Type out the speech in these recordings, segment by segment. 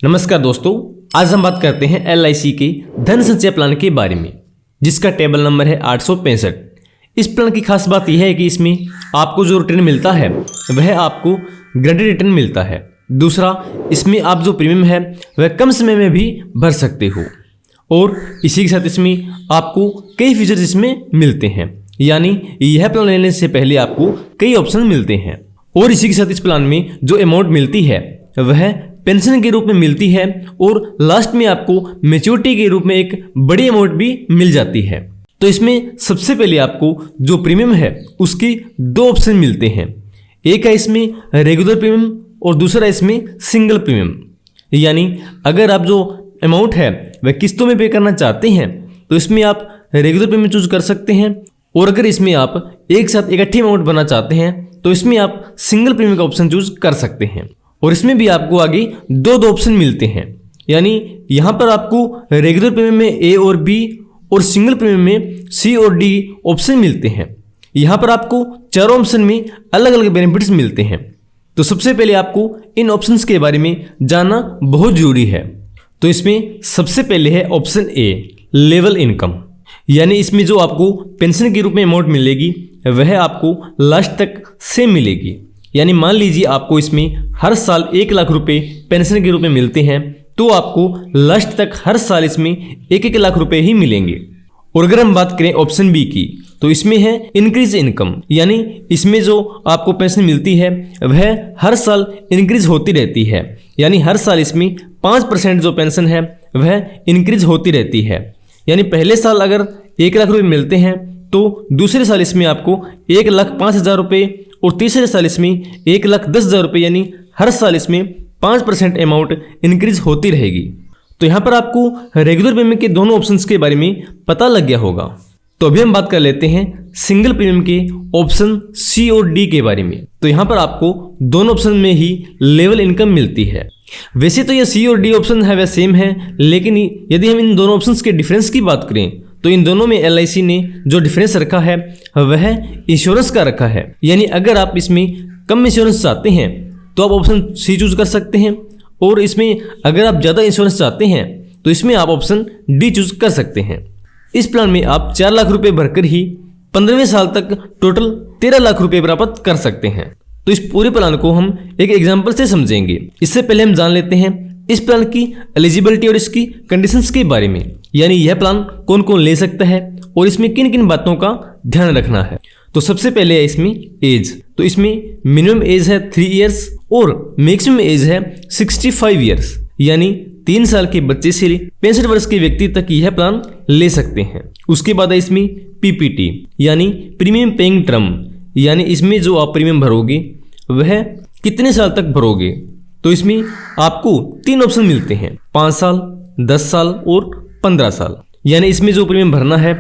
नमस्कार दोस्तों, आज हम बात करते हैं LIC के धन संचय प्लान के बारे में, जिसका टेबल नंबर है 865। इस प्लान की खास बात यह है कि इसमें आपको जो रिटर्न मिलता है वह आपको गारंटेड रिटर्न मिलता है। दूसरा, इसमें आप जो प्रीमियम है वह कम समय में भी भर सकते हो और इसी के साथ इसमें आपको कई फीचर्स इसमें मिलते हैं, यानी यह प्लान लेने से पहले आपको कई ऑप्शन मिलते हैं। और इसी के साथ इस प्लान में जो अमाउंट मिलती है वह पेंशन के रूप में मिलती है और लास्ट में आपको मैच्योरिटी के रूप में एक बड़ी अमाउंट भी मिल जाती है। तो इसमें सबसे पहले आपको जो प्रीमियम है उसकी दो ऑप्शन मिलते हैं, एक है इसमें रेगुलर प्रीमियम और दूसरा इसमें सिंगल प्रीमियम। यानी अगर आप जो अमाउंट है वह किस्तों में पे करना चाहते हैं तो इसमें आप रेगुलर प्रीमियम चूज कर सकते हैं, और अगर इसमें आप एक साथ इकट्ठी अमाउंट भरना चाहते हैं तो इसमें आप सिंगल प्रीमियम का ऑप्शन चूज कर सकते हैं। और इसमें भी आपको आगे दो ऑप्शन मिलते हैं, यानी यहाँ पर आपको रेगुलर प्रीमियम में A और B और सिंगल प्रीमियम में C और D ऑप्शन मिलते हैं। यहाँ पर आपको चारों ऑप्शन में अलग अलग बेनिफिट्स मिलते हैं। तो सबसे पहले आपको इन ऑप्शंस के बारे में जानना बहुत जरूरी है। तो इसमें सबसे पहले है ऑप्शन A, लेवल इनकम। यानी इसमें जो आपको पेंशन के रूप में अमाउंट मिलेगी वह आपको लास्ट तक सेम मिलेगी। यानी मान लीजिए आपको इसमें हर साल 1 लाख रुपए पेंशन के रूप में मिलते हैं तो आपको लास्ट तक हर साल इसमें 1-1 लाख रुपए ही मिलेंगे। और अगर हम बात करें ऑप्शन बी की तो इसमें है इंक्रीज इनकम। यानी इसमें जो आपको पेंशन मिलती है वह हर साल इंक्रीज होती रहती है। यानी हर साल इसमें 5% जो पेंशन है वह इंक्रीज होती रहती है। यानी पहले साल अगर 1 लाख रुपए मिलते हैं तो दूसरे साल इसमें आपको 1,05,000 रुपये और तीसरे साल इसमें 1,10,000 रुपये, यानी हर साल इसमें 5% अमाउंट इंक्रीज होती रहेगी। तो यहाँ पर आपको रेगुलर प्रीमियम के दोनों ऑप्शंस के बारे में पता लग गया होगा। तो अभी हम बात कर लेते हैं सिंगल प्रीमियम के ऑप्शन C और D के बारे में। तो यहाँ पर आपको दोनों ऑप्शन में ही लेवल इनकम मिलती है। वैसे तो यह C और D ऑप्शन है वह सेम है, लेकिन यदि हम इन दोनों ऑप्शंस के डिफरेंस की बात करें तो इन दोनों में LIC ने जो डिफरेंस रखा है वह इंश्योरेंस का रखा है। यानी अगर आप इसमें कम इंश्योरेंस चाहते हैं तो आप ऑप्शन C चूज कर सकते हैं, और इसमें अगर आप ज़्यादा इंश्योरेंस चाहते हैं तो इसमें आप ऑप्शन D चूज कर सकते हैं। इस प्लान में आप 4 लाख रुपए भरकर ही 15वें साल तक टोटल 13 लाख रुपए प्राप्त कर सकते हैं। तो इस पूरे प्लान को हम एक एग्जाम्पल से समझेंगे। इससे पहले हम जान लेते हैं इस प्लान की एलिजिबिलिटी और इसकी कंडीशंस के बारे में, यानी यह प्लान कौन कौन ले सकता है और इसमें किन किन बातों का ध्यान रखना है। तो सबसे पहले है इसमें एज। तो इसमें मिनिमम एज है 3 इयर्स और मैक्सिमम एज है 65 इयर्स। यानी 3 साल के बच्चे से 65 वर्ष के व्यक्ति तक यह प्लान ले सकते हैं। उसके बाद है इसमें PPT, यानी प्रीमियम पेइंग टर्म। यानी इसमें जो आप प्रीमियम भरोगे वह कितने साल तक भरोगे। तो इसमें आपको 3 ऑप्शन मिलते हैं, 5 साल, 10 साल और 15 साल। यानी इसमें जो प्रीमियम भरना है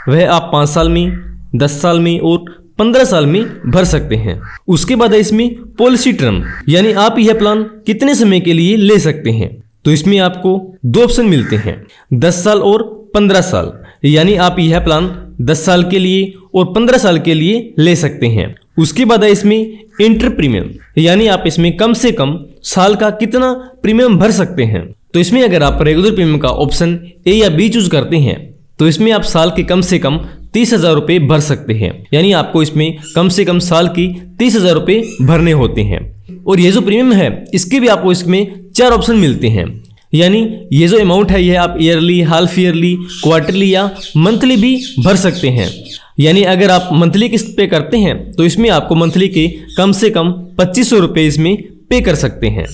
वह आप 5 साल में, 10 साल में और 15 साल में भर सकते हैं। उसके बाद है इसमें पॉलिसी टर्म, यानी आप यह प्लान कितने समय के लिए ले सकते हैं। तो इसमें आपको 2 ऑप्शन मिलते हैं, 10 साल और 15 साल। यानी आप यह प्लान 10 साल के लिए और 15 साल के लिए ले सकते हैं। उसके बाद है इसमें इंटर प्रीमियम, यानी आप इसमें कम से कम साल का कितना प्रीमियम भर सकते हैं। तो इसमें अगर आप रेगुलर प्रीमियम का ऑप्शन A या B चूज करते हैं तो इसमें आप साल के कम से कम 30,000 रुपये भर सकते हैं। यानी आपको इसमें कम से कम साल की 30,000 रुपये भरने होते हैं। और ये जो प्रीमियम है इसके भी आपको इसमें 4 ऑप्शन मिलते हैं। यानी ये जो अमाउंट है यह आप ईयरली, हाफ ईयरली, क्वार्टरली या मंथली भी भर सकते हैं। यानी अगर आप मंथली किस्त पे करते हैं तो इसमें आपको मंथली के कम से कम 2500 रुपये इसमें पे कर सकते हैं।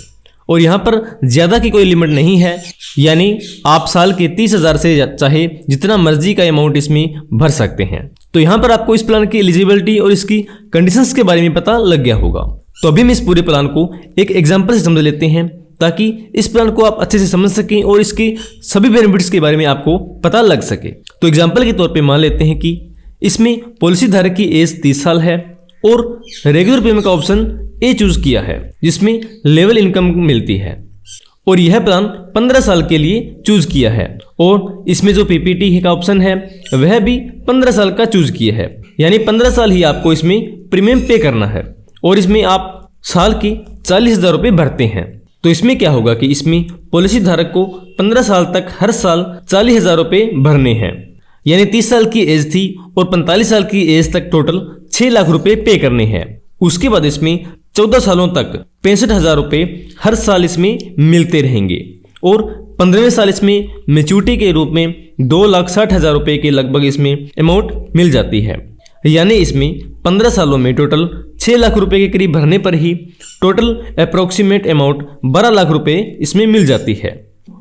और यहाँ पर ज़्यादा की कोई लिमिट नहीं है, यानी आप साल के 30,000 से चाहे जितना मर्जी का अमाउंट इसमें भर सकते हैं। तो यहाँ पर आपको इस प्लान की एलिजिबिलिटी और इसकी कंडीशंस के बारे में पता लग गया होगा। तो अभी हम इस पूरे प्लान को एक एग्जाम्पल से समझ लेते हैं ताकि इस प्लान को आप अच्छे से समझ सकें और इसके सभी बेनिफिट्स के बारे में आपको पता लग सके। तो एग्जाम्पल के तौर पर मान लेते हैं कि इसमें पॉलिसी धारक की एज 30 साल है और रेगुलर प्रीमियम का ऑप्शन A चूज किया है जिसमें लेवल इनकम मिलती है, और यह प्लान 15 साल के लिए चूज किया है। और इसमें जो PPT का ऑप्शन है वह भी 15 साल का चूज किया है। यानी 15 साल ही आपको इसमें प्रीमियम पे करना है और इसमें आप साल की 40,000 रुपये भरते हैं। तो इसमें क्या होगा कि इसमें पॉलिसी धारक को 15 साल तक हर साल 40,000 रुपये भरने हैं। यानी 30 साल की एज थी और 45 साल की एज तक टोटल 6 लाख रुपए पे करने हैं। उसके बाद इसमें 14 सालों तक 65,000 रुपये हर साल इसमें मिलते रहेंगे और 15वें साल इसमें मैच्योरिटी के रूप में 2,60,000 रुपये के लगभग इसमें अमाउंट मिल जाती है। यानी इसमें 15 सालों में टोटल 6 लाख रुपए के करीब भरने पर ही टोटल अप्रोक्सीमेट अमाउंट 12 लाख रुपए इसमें मिल जाती है।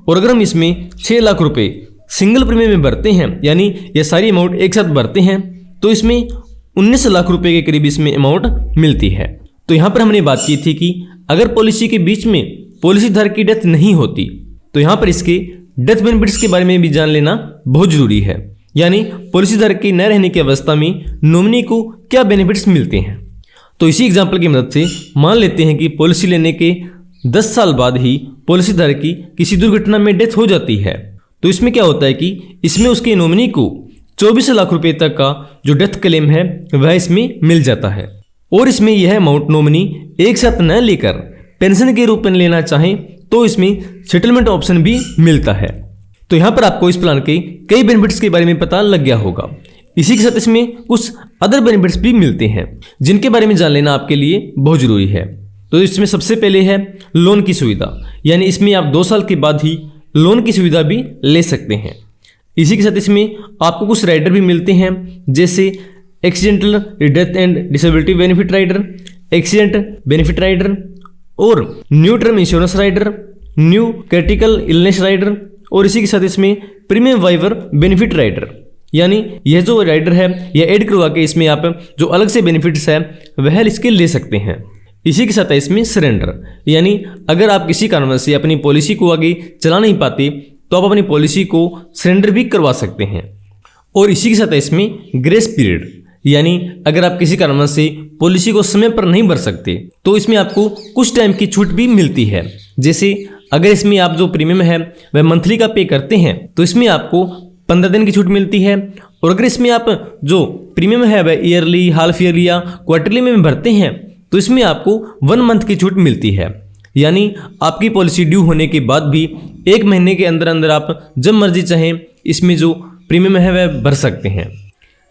और अगर हम इसमें 6 लाख रुपए सिंगल प्रीमियम में भरते हैं, यानी ये सारी अमाउंट एक साथ भरते हैं, तो इसमें 19 लाख रुपए के करीब इसमें अमाउंट मिलती है। तो यहाँ पर हमने बात की थी कि अगर पॉलिसी के बीच में पॉलिसी धारक की डेथ नहीं होती तो यहाँ पर इसके डेथ बेनिफिट्स के बारे में भी जान लेना बहुत जरूरी है। यानी पॉलिसी धारक के न रहने की अवस्था में नॉमिनी को क्या बेनिफिट्स मिलते हैं। तो इसी एग्जाम्पल की मदद से मान लेते हैं कि पॉलिसी लेने के 10 साल बाद ही पॉलिसी धारक की किसी दुर्घटना में डेथ हो जाती है। तो इसमें क्या होता है कि इसमें उसके नॉमिनी को 24 लाख रुपए तक का जो डेथ क्लेम है वह इसमें मिल जाता है। और इसमें यह अमाउंट नॉमिनी एक साथ न लेकर पेंशन के रूप में लेना चाहें तो इसमें सेटलमेंट ऑप्शन भी मिलता है। तो यहाँ पर आपको इस प्लान के कई बेनिफिट्स के बारे में पता लग गया होगा। इसी के साथ इसमें कुछ अदर बेनिफिट्स भी मिलते हैं जिनके बारे में जान लेना आपके लिए बहुत जरूरी है। तो इसमें सबसे पहले है लोन की सुविधा, यानी इसमें आप 2 साल के बाद ही लोन की सुविधा भी ले सकते हैं। इसी के साथ इसमें आपको कुछ राइडर भी मिलते हैं, जैसे accidental death and disability benefit rider, accident benefit rider और new term insurance rider, new critical illness rider और इसी के साथ इसमें प्रीमियम वाइवर बेनिफिट राइडर। यानी यह जो राइडर है यह ऐड करवा के इसमें आप जो अलग से बेनिफिट्स है वह इसके ले सकते हैं। इसी के साथ है इसमें सरेंडर, यानी अगर आप किसी कारणवश से अपनी पॉलिसी को आगे चला नहीं पाते तो आप अपनी पॉलिसी को सरेंडर भी करवा सकते हैं। और इसी के साथ है इसमें ग्रेस पीरियड, यानी अगर आप किसी कारणवश से पॉलिसी को समय पर नहीं भर सकते तो इसमें आपको कुछ टाइम की छूट भी मिलती है। जैसे अगर इसमें आप जो प्रीमियम है वह मंथली का पे करते हैं तो इसमें आपको 15 दिन की छूट मिलती है। और अगर इसमें आप जो प्रीमियम है वह ईयरली, हाफ ईयरली या क्वार्टरली में भरते हैं तो इसमें आपको 1 मंथ की छूट मिलती है। यानी आपकी पॉलिसी ड्यू होने के बाद भी 1 महीने के अंदर अंदर आप जब मर्जी चाहें इसमें जो प्रीमियम है वह भर सकते हैं।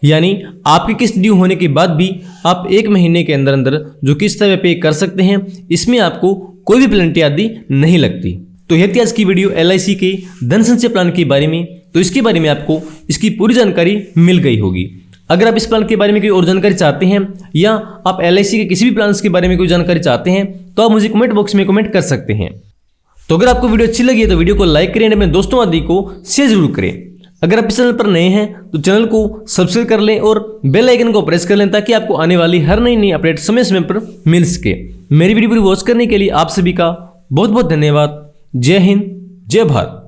यानी आपकी किस्त ड्यू होने के बाद भी आप 1 महीने के अंदर अंदर जो किस्त है वह पे कर सकते हैं। इसमें आपको कोई भी पेनल्टी आदि नहीं लगती। तो यह थी आज की वीडियो LIC के धन संचय प्लान के बारे में। तो इसके बारे में आपको इसकी पूरी जानकारी मिल गई होगी। अगर आप इस प्लान के बारे में कोई और जानकारी चाहते हैं या आप LIC के किसी भी प्लान के बारे में कोई जानकारी चाहते हैं तो आप मुझे कमेंट बॉक्स में कमेंट कर सकते हैं। तो अगर आपको वीडियो अच्छी लगी है तो वीडियो को लाइक करें, अपने दोस्तों आदि को शेयर जरूर करें। अगर आप इस चैनल पर नए हैं तो चैनल को सब्सक्राइब कर लें और बेल आइकन को प्रेस कर लें ताकि आपको आने वाली हर नई अपडेट समय समय पर मिल सके। मेरी वीडियो पूरी वॉच करने के लिए आप सभी का बहुत बहुत धन्यवाद। जय हिंद, जय भारत।